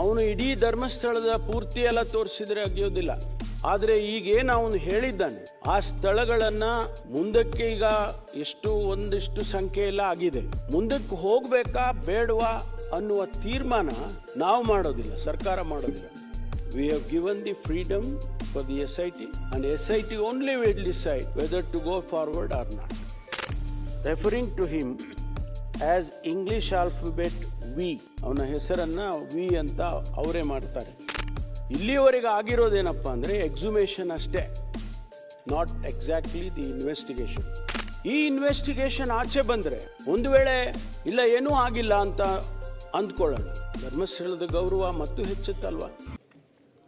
ಅವನು ಇಡೀ ಧರ್ಮಸ್ಥಳದ ಪೂರ್ತಿ ಎಲ್ಲ ತೋರಿಸಿದ್ರೆ ಆಗಿಯೋದಿಲ್ಲ. ಆದರೆ ಈಗೇನು ಅವನು ಹೇಳಿದ್ದಾನೆ ಆ ಸ್ಥಳಗಳನ್ನ ಮುಂದಕ್ಕೆ ಈಗ ಒಂದಿಷ್ಟು ಸಂಖ್ಯೆ ಎಲ್ಲ ಆಗಿದೆ, ಮುಂದಕ್ಕೆ ಹೋಗ್ಬೇಕಾ ಬೇಡವಾ ಅನ್ನುವ ತೀರ್ಮಾನ ನಾವು ಮಾಡೋದಿಲ್ಲ, ಸರ್ಕಾರ ಮಾಡೋದಿಲ್ಲ. We have given the freedom for the SIT and SIT only will decide whether to go forward or not. Referring to him as English alphabet V, ಅವನ ಹೆಸರನ್ನ ವಿ ಅಂತ ಅವರೇ ಮಾಡ್ತಾರೆ. ಇಲ್ಲಿಯವರೆಗೆ ಆಗಿರೋದೇನಪ್ಪ ಅಂದರೆ ಎಕ್ಸುಮೇಷನ್ ಅಷ್ಟೇ, ನಾಟ್ ಎಕ್ಸಾಕ್ಟ್ಲಿ ದಿ ಇನ್ವೆಸ್ಟಿಗೇಷನ್. ಈ investigation ಆಚೆ ಬಂದರೆ ಒಂದು ವೇಳೆ ಇಲ್ಲ ಏನೂ ಆಗಿಲ್ಲ ಅಂತ ಅಂದ್ಕೊಳ್ಳೋಣ, ಧರ್ಮಸ್ಥಳದ ಗೌರವ ಮತ್ತು ಹೆಚ್ಚುತ್ತಲ್ವ.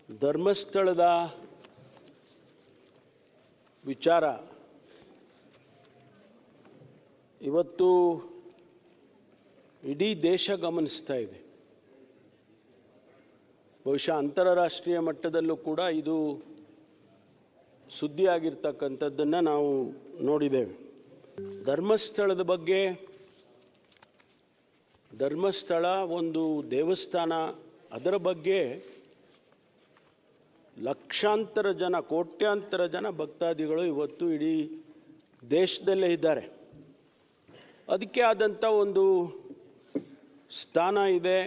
ಧರ್ಮಸ್ಥಳದ ವಿಚಾರ ಇವತ್ತು ಇಡೀ ದೇಶ ಗಮನಿಸ್ತಾ ಇದೆ. ಬಹುಶಃ ಅಂತಾರಾಷ್ಟ್ರೀಯ ಮಟ್ಟದಲ್ಲೂ ಕೂಡ ಇದು ಸುದ್ದಿ ಆಗಿರ್ತಕ್ಕಂಥದ್ದನ್ನು ನಾವು ನೋಡಿದ್ದೇವೆ. ಧರ್ಮಸ್ಥಳದ ಬಗ್ಗೆ, ಧರ್ಮಸ್ಥಳ ಒಂದು ದೇವಸ್ಥಾನ, ಅದರ ಬಗ್ಗೆ ಲಕ್ಷಾಂತರ ಜನ, ಕೋಟ್ಯಾಂತರ ಜನ ಭಕ್ತಾದಿಗಳು ಇವತ್ತು ಇಡೀ ದೇಶದಲ್ಲೇ ಇದ್ದಾರೆ. ಅದಕ್ಕೆ ಆದಂಥ ಒಂದು ಸ್ಥಾನ ಇದೆ,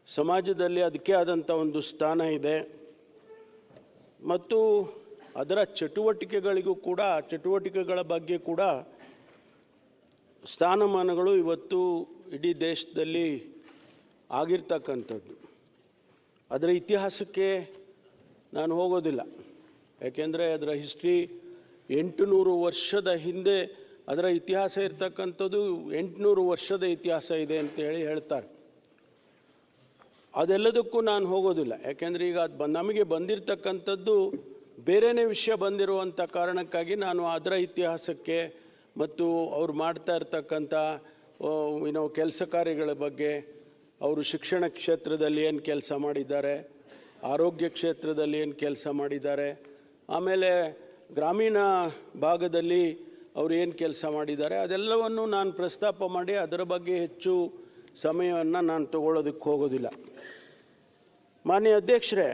ಸಮಾಜದಲ್ಲಿ ಅದಕ್ಕೆ ಆದಂಥ ಒಂದು ಸ್ಥಾನ ಇದೆ. ಮತ್ತು ಅದರ ಚಟುವಟಿಕೆಗಳಿಗೂ ಕೂಡ, ಚಟುವಟಿಕೆಗಳ ಬಗ್ಗೆ ಕೂಡ ಸ್ಥಾನಮಾನಗಳು ಇವತ್ತು ಇಡೀ ದೇಶದಲ್ಲಿ ಆಗಿರ್ತಕ್ಕಂಥದ್ದು. ಅದರ ಇತಿಹಾಸಕ್ಕೆ ನಾನು ಹೋಗೋದಿಲ್ಲ, ಯಾಕೆಂದರೆ ಅದರ ಹಿಸ್ಟ್ರಿ 800 ವರ್ಷದ ಹಿಂದೆ ಅದರ ಇತಿಹಾಸ ಇರ್ತಕ್ಕಂಥದ್ದು, 800 ವರ್ಷದ ಇತಿಹಾಸ ಇದೆ ಅಂತೇಳಿ ಹೇಳ್ತಾರೆ. ಅದೆಲ್ಲದಕ್ಕೂ ನಾನು ಹೋಗೋದಿಲ್ಲ, ಯಾಕೆಂದರೆ ಈಗ ನಮಗೆ ಬಂದಿರತಕ್ಕಂಥದ್ದು ಬೇರೆಯೇ ವಿಷಯ ಬಂದಿರುವಂಥ ಕಾರಣಕ್ಕಾಗಿ ನಾನು ಅದರ ಇತಿಹಾಸಕ್ಕೆ ಮತ್ತು ಅವ್ರು ಮಾಡ್ತಾ ಇರ್ತಕ್ಕಂಥ ಕೆಲಸ ಕಾರ್ಯಗಳ ಬಗ್ಗೆ, ಅವರು ಶಿಕ್ಷಣ ಕ್ಷೇತ್ರದಲ್ಲಿ ಏನು ಕೆಲಸ ಮಾಡಿದ್ದಾರೆ, ಆರೋಗ್ಯ ಕ್ಷೇತ್ರದಲ್ಲಿ ಏನು ಕೆಲಸ ಮಾಡಿದ್ದಾರೆ, ಆಮೇಲೆ ಗ್ರಾಮೀಣ ಭಾಗದಲ್ಲಿ ಅವರು ಏನು ಕೆಲಸ ಮಾಡಿದ್ದಾರೆ, ಅದೆಲ್ಲವನ್ನು ನಾನು ಪ್ರಸ್ತಾಪ ಮಾಡಿ ಅದರ ಬಗ್ಗೆ ಹೆಚ್ಚು ಸಮಯವನ್ನು ನಾನು ತಗೊಳ್ಳೋದಕ್ಕೆ ಹೋಗೋದಿಲ್ಲ. ಮಾನ್ಯ ಅಧ್ಯಕ್ಷರೇ,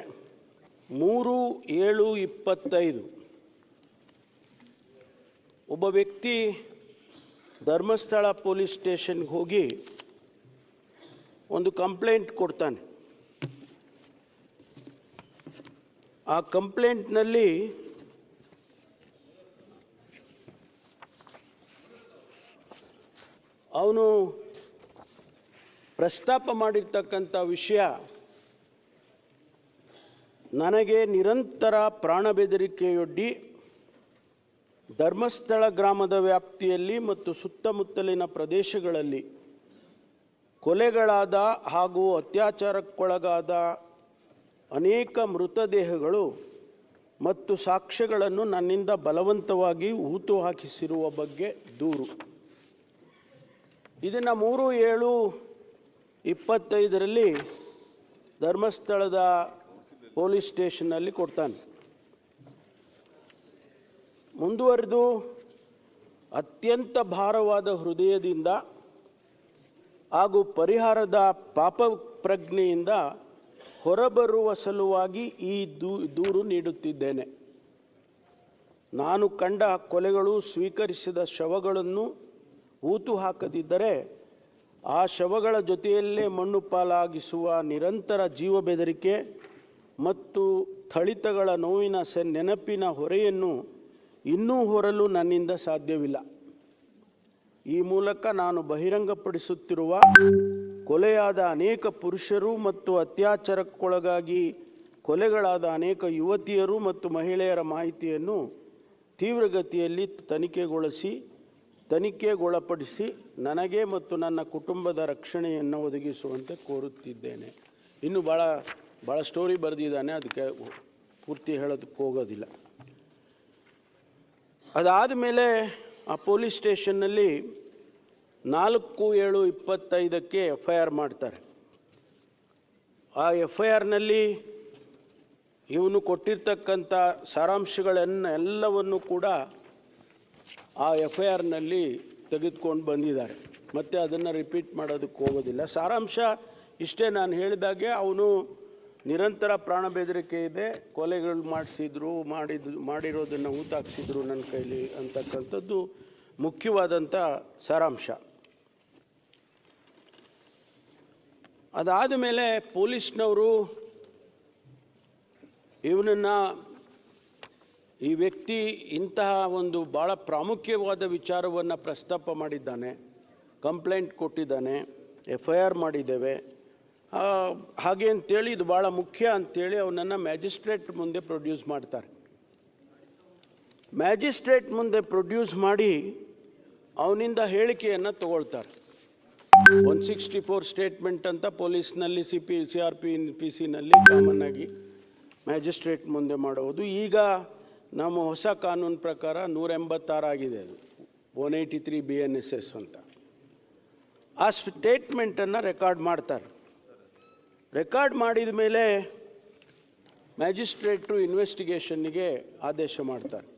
3/7/25 ಒಬ್ಬ ವ್ಯಕ್ತಿ ಧರ್ಮಸ್ಥಳ ಪೊಲೀಸ್ ಸ್ಟೇಷನ್ಗೆ ಹೋಗಿ ಒಂದು ಕಂಪ್ಲೇಂಟ್ ಕೊಡ್ತಾನೆ. ಆ ಕಂಪ್ಲೇಂಟ್ನಲ್ಲಿ ಅವನು ಪ್ರಸ್ತಾಪ ಮಾಡಿರ್ತಕ್ಕಂಥ ವಿಷಯ, ನನಗೆ ನಿರಂತರ ಪ್ರಾಣ ಬೆದರಿಕೆಯೊಡ್ಡಿ ಧರ್ಮಸ್ಥಳ ಗ್ರಾಮದ ವ್ಯಾಪ್ತಿಯಲ್ಲಿ ಮತ್ತು ಸುತ್ತಮುತ್ತಲಿನ ಪ್ರದೇಶಗಳಲ್ಲಿ ಕೊಲೆಗಳಾದ ಹಾಗೂ ಅತ್ಯಾಚಾರಕ್ಕೊಳಗಾದ ಅನೇಕ ಮೃತದೇಹಗಳು ಮತ್ತು ಸಾಕ್ಷ್ಯಗಳನ್ನು ನನ್ನಿಂದ ಬಲವಂತವಾಗಿ ಹೂತು ಹಾಕಿಸಿರುವ ಬಗ್ಗೆ ದೂರು. ಇದನ್ನು 3/7/25 ಧರ್ಮಸ್ಥಳದ ಪೊಲೀಸ್ ಸ್ಟೇಷನ್ನಲ್ಲಿ ಕೊಡ್ತಾನೆ. ಮುಂದುವರೆದು ಅತ್ಯಂತ ಭಾರವಾದ ಹೃದಯದಿಂದ ಹಾಗೂ ಪರಿಹಾರದ ಪಾಪ ಪ್ರಜ್ಞೆಯಿಂದ ಹೊರಬರುವ ಸಲುವಾಗಿ ಈ ದೂರು ನೀಡುತ್ತಿದ್ದೇನೆ. ನಾನು ಕಂಡ ಕೊಲೆಗಳು, ಸ್ವೀಕರಿಸಿದ ಶವಗಳನ್ನು ಹೂತು ಹಾಕದಿದ್ದರೆ ಆ ಶವಗಳ ಜೊತೆಯಲ್ಲೇ ಮಣ್ಣು ಪಾಲಾಗಿಸುವ ನಿರಂತರ ಜೀವ ಬೆದರಿಕೆ ಮತ್ತು ಥಳಿತಗಳ ನೋವಿನ ನೆನಪಿನ ಹೊರೆಯನ್ನು ಇನ್ನೂ ಹೊರಲು ನನ್ನಿಂದ ಸಾಧ್ಯವಿಲ್ಲ. ಈ ಮೂಲಕ ನಾನು ಬಹಿರಂಗಪಡಿಸುತ್ತಿರುವ ಕೊಲೆಯಾದ ಅನೇಕ ಪುರುಷರು ಮತ್ತು ಅತ್ಯಾಚಾರಕ್ಕೊಳಗಾಗಿ ಕೊಲೆಗಳಾದ ಅನೇಕ ಯುವತಿಯರು ಮತ್ತು ಮಹಿಳೆಯರ ಮಾಹಿತಿಯನ್ನು ತೀವ್ರಗತಿಯಲ್ಲಿ ತನಿಖೆಗೊಳಪಡಿಸಿ ನನಗೆ ಮತ್ತು ನನ್ನ ಕುಟುಂಬದ ರಕ್ಷಣೆಯನ್ನು ಒದಗಿಸುವಂತೆ ಕೋರುತ್ತಿದ್ದೇನೆ. ಇನ್ನು ಭಾಳ ಸ್ಟೋರಿ ಬರೆದಿದ್ದಾನೆ, ಅದಕ್ಕೆ ಪೂರ್ತಿ ಹೇಳೋದಕ್ಕೆ ಹೋಗೋದಿಲ್ಲ. ಅದಾದ ಮೇಲೆ ಆ ಪೊಲೀಸ್ ಸ್ಟೇಷನ್ನಲ್ಲಿ 4/7/25 FIR ಮಾಡ್ತಾರೆ. ಆ FIRನಲ್ಲಿ ಇವನು ಕೊಟ್ಟಿರ್ತಕ್ಕಂಥ ಸಾರಾಂಶಗಳನ್ನೆಲ್ಲವನ್ನು ಕೂಡ ಆ FIRನಲ್ಲಿ ತೆಗೆದುಕೊಂಡು ಬಂದಿದ್ದಾರೆ, ಮತ್ತು ಅದನ್ನು ರಿಪೀಟ್ ಮಾಡೋದಕ್ಕೆ ಹೋಗೋದಿಲ್ಲ. ಸಾರಾಂಶ ಇಷ್ಟೇ ನಾನು ಹೇಳಿದಾಗೆ ಅವನು ನಿರಂತರ ಪ್ರಾಣ ಬೆದರಿಕೆ ಇದೆ, ಕೊಲೆಗಳು ಮಾಡಿರೋದನ್ನು ಊತಾಕ್ಸಿದ್ರು ನನ್ನ ಕೈಲಿ ಅಂತಕ್ಕಂಥದ್ದು ಮುಖ್ಯವಾದಂಥ ಸಾರಾಂಶ. ಅದಾದ ಮೇಲೆ ಪೊಲೀಸ್ನವರು ಇವನನ್ನು, ಈ ವ್ಯಕ್ತಿ ಇಂತಹ ಒಂದು ಭಾಳ ಪ್ರಾಮುಖ್ಯವಾದ ವಿಚಾರವನ್ನು ಪ್ರಸ್ತಾಪ ಮಾಡಿದ್ದಾನೆ, ಕಂಪ್ಲೇಂಟ್ ಕೊಟ್ಟಿದ್ದಾನೆ, FIR ಮಾಡಿದ್ದೇವೆ ಹಾಗೆ ಅಂತೇಳಿ, ಇದು ಭಾಳ ಮುಖ್ಯ ಅಂತೇಳಿ ಅವನನ್ನು ಮ್ಯಾಜಿಸ್ಟ್ರೇಟ್ ಮುಂದೆ ಪ್ರೊಡ್ಯೂಸ್ ಮಾಡ್ತಾರೆ. ಮ್ಯಾಜಿಸ್ಟ್ರೇಟ್ ಮುಂದೆ ಪ್ರೊಡ್ಯೂಸ್ ಮಾಡಿ ಅವನಿಂದ ಹೇಳಿಕೆಯನ್ನು ತಗೊಳ್ತಾರೆ. 164 ಸ್ಟೇಟ್ಮೆಂಟ್ ಅಂತ ಪೊಲೀಸ್ನಲ್ಲಿ CRPC ಕಾಮನ್ ಆಗಿ ಮ್ಯಾಜಿಸ್ಟ್ರೇಟ್ ಮುಂದೆ ಮಾಡುವುದು. ಈಗ ನಮ್ಮ ಹೊಸ ಕಾನೂನು ಪ್ರಕಾರ 186 ಆಗಿದೆ, ಅದು 183 BNSS ಅಂತ. ಆ ಸ್ಟೇಟ್ಮೆಂಟನ್ನು ರೆಕಾರ್ಡ್ ಮಾಡ್ತಾರೆ. ರೆಕಾರ್ಡ್ ಮಾಡಿದ ಮೇಲೆ ಮ್ಯಾಜಿಸ್ಟ್ರೇಟು ಇನ್ವೆಸ್ಟಿಗೇಷನ್ನಿಗೆ ಆದೇಶ ಮಾಡ್ತಾರೆ.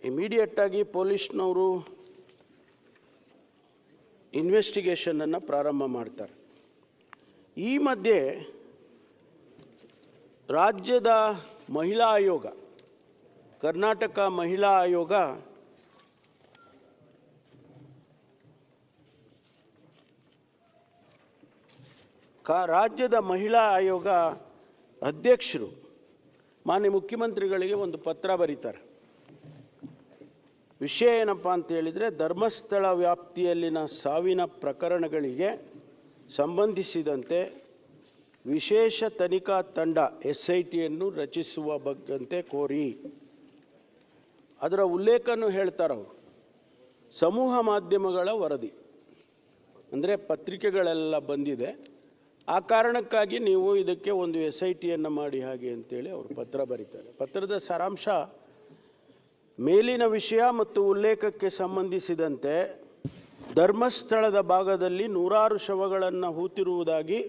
ಇಮಿಡಿಯೇಟಾಗಿ ಪೊಲೀಸ್ನವರು ಇನ್ವೆಸ್ಟಿಗೇಷನನ್ನು ಪ್ರಾರಂಭ ಮಾಡ್ತಾರೆ. ಈ ಮಧ್ಯೆ ರಾಜ್ಯದ ಮಹಿಳಾ ಆಯೋಗ, ಕರ್ನಾಟಕ ಮಹಿಳಾ ಆಯೋಗ ರಾಜ್ಯದ ಮಹಿಳಾ ಆಯೋಗ ಅಧ್ಯಕ್ಷರು ಮಾನ್ಯ ಮುಖ್ಯಮಂತ್ರಿಗಳಿಗೆ ಒಂದು ಪತ್ರ ಬರೀತಾರೆ. ವಿಷಯ ಏನಪ್ಪ ಅಂತ ಹೇಳಿದರೆ, ಧರ್ಮಸ್ಥಳ ವ್ಯಾಪ್ತಿಯಲ್ಲಿನ ಸಾವಿನ ಪ್ರಕರಣಗಳಿಗೆ ಸಂಬಂಧಿಸಿದಂತೆ ವಿಶೇಷ ತನಿಖಾ ತಂಡ SITಯನ್ನು ರಚಿಸುವ ಬಗ್ಗಂತೆ ಕೋರಿ. ಅದರ ಉಲ್ಲೇಖನೂ ಹೇಳ್ತಾರವರು. ಸಮೂಹ ಮಾಧ್ಯಮಗಳ ವರದಿ ಅಂದರೆ ಪತ್ರಿಕೆಗಳೆಲ್ಲ ಬಂದಿದೆ, ಆ ಕಾರಣಕ್ಕಾಗಿ ನೀವು ಇದಕ್ಕೆ ಒಂದು SITಯನ್ನು ಮಾಡಿ ಹಾಗೆ ಅಂತೇಳಿ ಅವರು ಪತ್ರ ಬರೀತಾರೆ. ಪತ್ರದ ಸಾರಾಂಶ, ಮೇಲಿನ ವಿಷಯ ಮತ್ತು ಉಲ್ಲೇಖಕ್ಕೆ ಸಂಬಂಧಿಸಿದಂತೆ ಧರ್ಮಸ್ಥಳದ ಭಾಗದಲ್ಲಿ 100 ಶವಗಳನ್ನು ಹೂತಿರುವುದಾಗಿ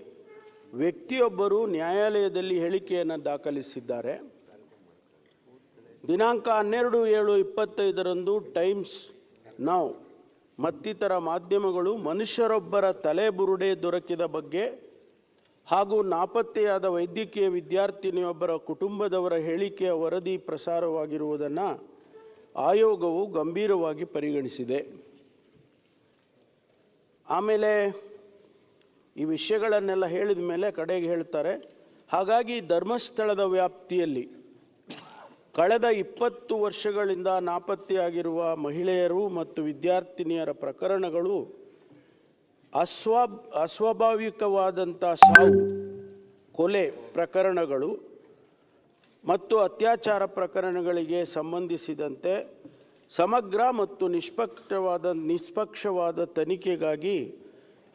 ವ್ಯಕ್ತಿಯೊಬ್ಬರು ನ್ಯಾಯಾಲಯದಲ್ಲಿ ಹೇಳಿಕೆಯನ್ನು ದಾಖಲಿಸಿದ್ದಾರೆ. ದಿನಾಂಕ 12/7/25 ಟೈಮ್ಸ್ ನೌ ಮತ್ತಿತರ ಮಾಧ್ಯಮಗಳು ಮನುಷ್ಯರೊಬ್ಬರ ತಲೆಬುರುಡೆ ದೊರಕಿದ ಬಗ್ಗೆ ಹಾಗೂ ನಾಪತ್ತೆಯಾದ ವೈದ್ಯಕೀಯ ವಿದ್ಯಾರ್ಥಿನಿಯೊಬ್ಬರ ಕುಟುಂಬದವರ ಹೇಳಿಕೆಯ ವರದಿ ಪ್ರಸಾರವಾಗಿರುವುದನ್ನು ಆಯೋಗವು ಗಂಭೀರವಾಗಿ ಪರಿಗಣಿಸಿದೆ. ಆಮೇಲೆ ಈ ವಿಷಯಗಳನ್ನೆಲ್ಲ ಹೇಳಿದ ಮೇಲೆ ಕಡೆಗೆ ಹೇಳ್ತಾರೆ, ಹಾಗಾಗಿ ಧರ್ಮಸ್ಥಳದ ವ್ಯಾಪ್ತಿಯಲ್ಲಿ ಕಳೆದ 20 ವರ್ಷಗಳಿಂದ ನಾಪತ್ತೆಯಾಗಿರುವ ಮಹಿಳೆಯರು ಮತ್ತು ವಿದ್ಯಾರ್ಥಿನಿಯರ ಪ್ರಕರಣಗಳು ಅಸ್ವಾಭಾವಿಕವಾದಂಥ ಸಾವು, ಕೊಲೆ ಪ್ರಕರಣಗಳು ಮತ್ತು ಅತ್ಯಾಚಾರ ಪ್ರಕರಣಗಳಿಗೆ ಸಂಬಂಧಿಸಿದಂತೆ ಸಮಗ್ರ ಮತ್ತು ನಿಷ್ಪಕ್ಷವಾದ ತನಿಖೆಗಾಗಿ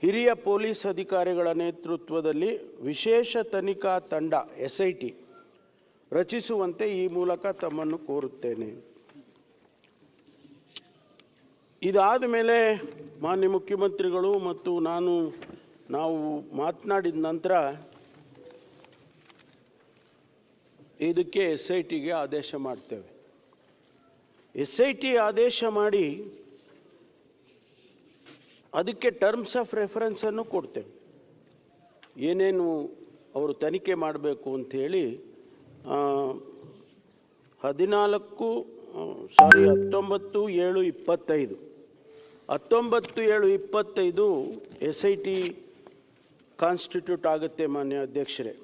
ಹಿರಿಯ ಪೊಲೀಸ್ ಅಧಿಕಾರಿಗಳ ನೇತೃತ್ವದಲ್ಲಿ ವಿಶೇಷ ತನಿಖಾ ತಂಡ SIT ರಚಿಸುವಂತೆ ಈ ಮೂಲಕ ತಮ್ಮನ್ನು ಕೋರುತ್ತೇನೆ. ಇದಾದ ಮೇಲೆ ಮಾನ್ಯ ಮುಖ್ಯಮಂತ್ರಿಗಳು ಮತ್ತು ನಾವು ಮಾತನಾಡಿದ ನಂತರ ಇದಕ್ಕೆ SITಗೆ ಆದೇಶ ಮಾಡ್ತೇವೆ. SIT ಆದೇಶ ಮಾಡಿ ಅದಕ್ಕೆ ಟರ್ಮ್ಸ್ ಆಫ್ ರೆಫರೆನ್ಸನ್ನು ಕೊಡ್ತೇವೆ. ಏನೇನು ಅವರು ತನಿಖೆ ಮಾಡಬೇಕು ಅಂಥೇಳಿ 19/7/25 19/7/25 SIT ಕಾನ್ಸ್ಟಿಟ್ಯೂಟ್ ಆಗುತ್ತೆ ಮಾನ್ಯ ಅಧ್ಯಕ್ಷರೇ.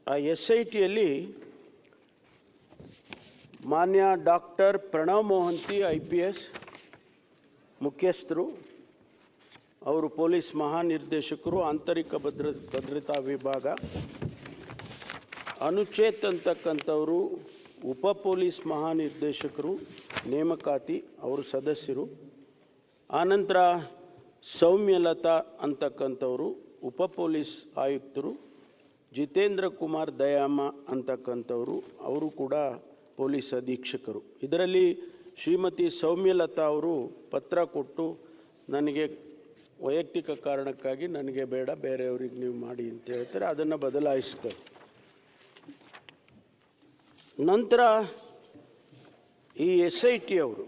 ಆ SITಯಲ್ಲಿ ಮಾನ್ಯ ಡಾಕ್ಟರ್ ಪ್ರಣವ್ ಮೊಹಂತಿ IPS ಮುಖ್ಯಸ್ಥರು, ಅವರು ಪೊಲೀಸ್ ಮಹಾನಿರ್ದೇಶಕರು, ಆಂತರಿಕ ಭದ್ರತಾ ವಿಭಾಗ. ಅನುಚೇತ್ ಅಂತಕ್ಕಂಥವರು ಉಪ ಪೊಲೀಸ್ ಮಹಾನಿರ್ದೇಶಕರು ನೇಮಕಾತಿ, ಅವರು ಸದಸ್ಯರು. ಆನಂತರ ಸೌಮ್ಯಲತಾ ಅಂತಕ್ಕಂಥವರು ಉಪ ಪೊಲೀಸ್ ಆಯುಕ್ತರು. ಜಿತೇಂದ್ರ ಕುಮಾರ್ ದಯಾಮ ಅಂತಕ್ಕಂಥವರು, ಅವರು ಕೂಡ ಪೊಲೀಸ್ ಅಧೀಕ್ಷಕರು. ಇದರಲ್ಲಿ ಶ್ರೀಮತಿ ಸೌಮ್ಯಲತಾ ಅವರು ಪತ್ರ ಕೊಟ್ಟು ನನಗೆ ವೈಯಕ್ತಿಕ ಕಾರಣಕ್ಕಾಗಿ ನನಗೆ ಬೇಡ, ಬೇರೆಯವ್ರಿಗೆ ನೀವು ಮಾಡಿ ಅಂತ ಹೇಳ್ತಾರೆ, ಅದನ್ನು ಬದಲಾಯಿಸ್ತಾರೆ. ನಂತರ ಈ SIT ಅವರು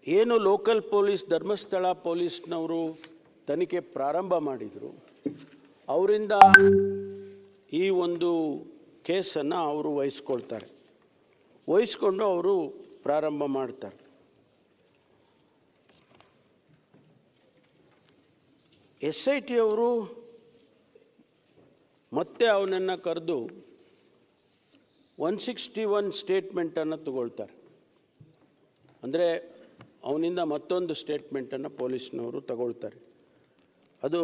ಏನು ಲೋಕಲ್ ಪೊಲೀಸ್ ಧರ್ಮಸ್ಥಳ ಪೊಲೀಸ್ನವರು ತನಿಖೆ ಪ್ರಾರಂಭ ಮಾಡಿದರು, ಅವರಿಂದ ಈ ಒಂದು ಕೇಸನ್ನು ಅವರು ವಹಿಸ್ಕೊಳ್ತಾರೆ. ವಹಿಸ್ಕೊಂಡು ಅವರು ಪ್ರಾರಂಭ ಮಾಡ್ತಾರೆ. SIT ಅವರು ಮತ್ತೆ ಅವನನ್ನು ಕರೆದು 161 ಸ್ಟೇಟ್ಮೆಂಟನ್ನು ತಗೊಳ್ತಾರೆ. ಅಂದರೆ ಅವನಿಂದ ಮತ್ತೊಂದು ಸ್ಟೇಟ್ಮೆಂಟನ್ನು ಪೊಲೀಸ್ನವರು ತಗೊಳ್ತಾರೆ. ಅದು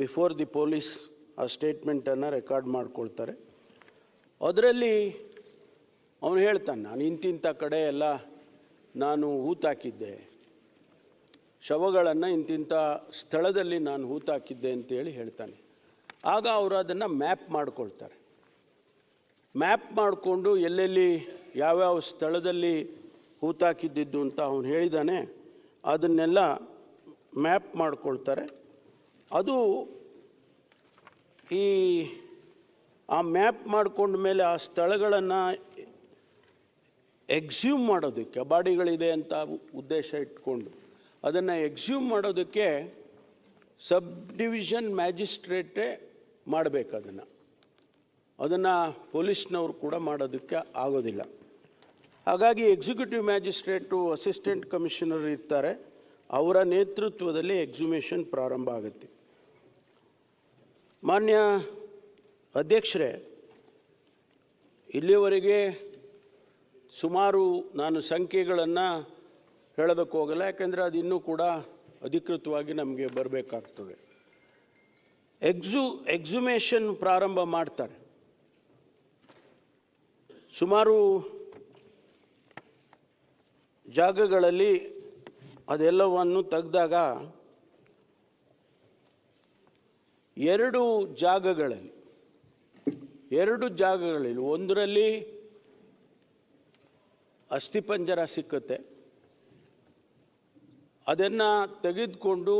ಬಿಫೋರ್ ದಿ ಪೊಲೀಸ್ ಆ ಸ್ಟೇಟ್ಮೆಂಟನ್ನು ರೆಕಾರ್ಡ್ ಮಾಡ್ಕೊಳ್ತಾರೆ. ಅದರಲ್ಲಿ ಅವನು ಹೇಳ್ತಾನೆ, ನಾನು ಇಂತಿಂಥ ಕಡೆ ಎಲ್ಲ ನಾನು ಹೂತಾಕಿದ್ದೆ, ಶವಗಳನ್ನು ಇಂತಿಂಥ ಸ್ಥಳದಲ್ಲಿ ನಾನು ಹೂತಾಕಿದ್ದೆ ಅಂತೇಳಿ ಹೇಳ್ತಾನೆ. ಆಗ ಅವರು ಅದನ್ನು ಮ್ಯಾಪ್ ಮಾಡ್ಕೊಳ್ತಾರೆ. ಮ್ಯಾಪ್ ಮಾಡಿಕೊಂಡು ಎಲ್ಲೆಲ್ಲಿ ಯಾವ್ಯಾವ ಸ್ಥಳದಲ್ಲಿ ಹೂತಾಕಿದ್ದಿದ್ದು ಅಂತ ಅವನು ಹೇಳಿದ್ದಾನೆ, ಅದನ್ನೆಲ್ಲ ಮ್ಯಾಪ್ ಮಾಡ್ಕೊಳ್ತಾರೆ. ಅದು ಆ ಮ್ಯಾಪ್ ಮಾಡ್ಕೊಂಡ ಮೇಲೆ ಆ ಸ್ಥಳಗಳನ್ನು ಎಕ್ಸ್ಯೂಮ್ ಮಾಡೋದಕ್ಕೆ, ಬಾಡಿಗಳಿದೆ ಅಂತ ಉದ್ದೇಶ ಇಟ್ಕೊಂಡು ಅದನ್ನು ಎಕ್ಸ್ಯೂಮ್ ಮಾಡೋದಕ್ಕೆ ಸಬ್ ಡಿವಿಷನ್ ಮ್ಯಾಜಿಸ್ಟ್ರೇಟೇ ಮಾಡಬೇಕು. ಅದನ್ನು ಪೊಲೀಸ್ನವರು ಕೂಡ ಮಾಡೋದಕ್ಕೆ ಆಗೋದಿಲ್ಲ. ಹಾಗಾಗಿ ಎಕ್ಸಿಕ್ಯೂಟಿವ್ ಮ್ಯಾಜಿಸ್ಟ್ರೇಟು, ಅಸಿಸ್ಟೆಂಟ್ ಕಮಿಷನರ್ ಇರ್ತಾರೆ, ಅವರ ನೇತೃತ್ವದಲ್ಲಿ ಎಕ್ಸುಮೇಷನ್ ಪ್ರಾರಂಭ ಆಗುತ್ತೆ. ಮಾನ್ಯ ಅಧ್ಯಕ್ಷರೇ, ಇಲ್ಲಿಯವರೆಗೆ ಸುಮಾರು ನಾನು ಸಂಖ್ಯೆಗಳನ್ನು ಹೇಳೋದಕ್ಕೆ ಹೋಗಲ್ಲ, ಯಾಕೆಂದರೆ ಅದು ಇನ್ನೂ ಕೂಡ ಅಧಿಕೃತವಾಗಿ ನಮಗೆ ಬರಬೇಕಾಗ್ತದೆ. ಎಕ್ಸುಮೇಷನ್ ಪ್ರಾರಂಭ ಮಾಡ್ತಾರೆ. ಸುಮಾರು ಜಾಗಗಳಲ್ಲಿ ಅದೆಲ್ಲವನ್ನು ತೆಗೆದಾಗ 2 ಜಾಗಗಳಲ್ಲಿ ಒಂದರಲ್ಲಿ ಅಸ್ಥಿಪಂಜರ ಸಿಕ್ಕುತ್ತೆ. ಅದನ್ನು ತೆಗೆದುಕೊಂಡು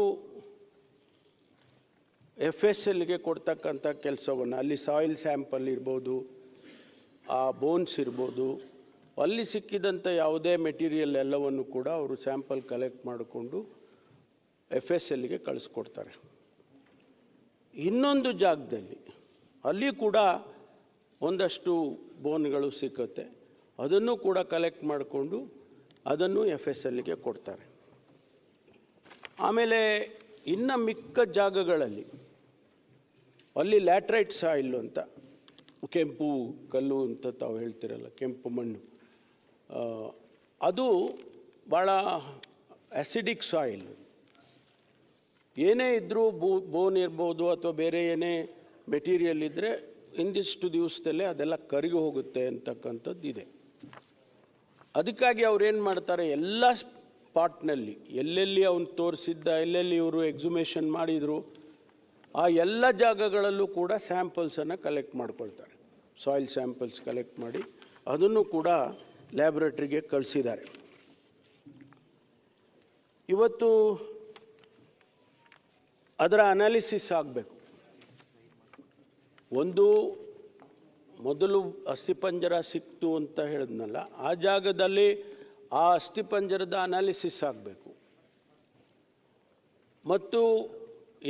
FSLಗೆ ಕೊಡ್ತಕ್ಕಂಥ ಕೆಲಸವನ್ನು, ಅಲ್ಲಿ ಸಾಯಿಲ್ ಸ್ಯಾಂಪಲ್ ಇರ್ಬೋದು, ಆ ಬೋನ್ಸ್ ಇರ್ಬೋದು, ಅಲ್ಲಿ ಸಿಕ್ಕಿದಂಥ ಯಾವುದೇ ಮೆಟೀರಿಯಲ್ ಎಲ್ಲವನ್ನು ಕೂಡ ಅವರು ಸ್ಯಾಂಪಲ್ ಕಲೆಕ್ಟ್ ಮಾಡಿಕೊಂಡು FSLಗೆ ಕಳಿಸ್ಕೊಡ್ತಾರೆ. ಇನ್ನೊಂದು ಜಾಗದಲ್ಲಿ ಅಲ್ಲಿ ಕೂಡ ಒಂದಷ್ಟು ಬೋನ್ಗಳು ಸಿಕ್ಕುತ್ತೆ, ಅದನ್ನು ಕೂಡ ಕಲೆಕ್ಟ್ ಮಾಡಿಕೊಂಡು ಅದನ್ನು FSLಗೆ ಕೊಡ್ತಾರೆ. ಆಮೇಲೆ ಇನ್ನು ಮಿಕ್ಕ ಜಾಗಗಳಲ್ಲಿ ಅಲ್ಲಿ ಲ್ಯಾಟ್ರೈಟ್ ಸಾಯಿಲ್ ಅಂತ, ಕೆಂಪು ಕಲ್ಲು ಅಂತ ತಾವು ಹೇಳ್ತಿರಲ್ಲ, ಕೆಂಪು ಮಣ್ಣು, ಅದು ಭಾಳ ಆ್ಯಸಿಡಿಕ್ ಸಾಯಿಲ್. ಏನೇ ಇದ್ದರೂ ಬೋನ್ ಇರ್ಬೋದು ಅಥವಾ ಬೇರೆ ಏನೇ ಮೆಟೀರಿಯಲ್ ಇದ್ದರೆ ಇಂದಿಷ್ಟು ದಿವಸದಲ್ಲೇ ಅದೆಲ್ಲ ಕರಗಿ ಹೋಗುತ್ತೆ ಅಂತಕ್ಕಂಥದ್ದು ಇದೆ. ಅದಕ್ಕಾಗಿ ಅವ್ರೇನು ಮಾಡ್ತಾರೆ, ಎಲ್ಲ ಸ್ಪಾಟ್ನಲ್ಲಿ ಎಲ್ಲೆಲ್ಲಿ ಅವನು ತೋರಿಸಿದ್ದ, ಎಲ್ಲೆಲ್ಲಿ ಇವರು ಎಕ್ಸುಮೇಷನ್ ಮಾಡಿದರು, ಆ ಎಲ್ಲ ಜಾಗಗಳಲ್ಲೂ ಕೂಡ ಸ್ಯಾಂಪಲ್ಸನ್ನು ಕಲೆಕ್ಟ್ ಮಾಡ್ಕೊಳ್ತಾರೆ. ಸಾಯಿಲ್ ಸ್ಯಾಂಪಲ್ಸ್ ಕಲೆಕ್ಟ್ ಮಾಡಿ ಅದನ್ನು ಕೂಡ ಲ್ಯಾಬ್ರೇಟ್ರಿಗೆ ಕಳಿಸಿದ್ದಾರೆ. ಇವತ್ತು ಅದರ ಅನಾಲಿಸಿಸ್ ಆಗಬೇಕು. ಮೊದಲು ಅಸ್ಥಿಪಂಜರ ಸಿಕ್ತು ಅಂತ ಹೇಳಿದ್ನಲ್ಲ, ಆ ಜಾಗದಲ್ಲಿ ಆ ಅಸ್ಥಿಪಂಜರದ ಅನಾಲಿಸಿಸ್ ಆಗಬೇಕು. ಮತ್ತು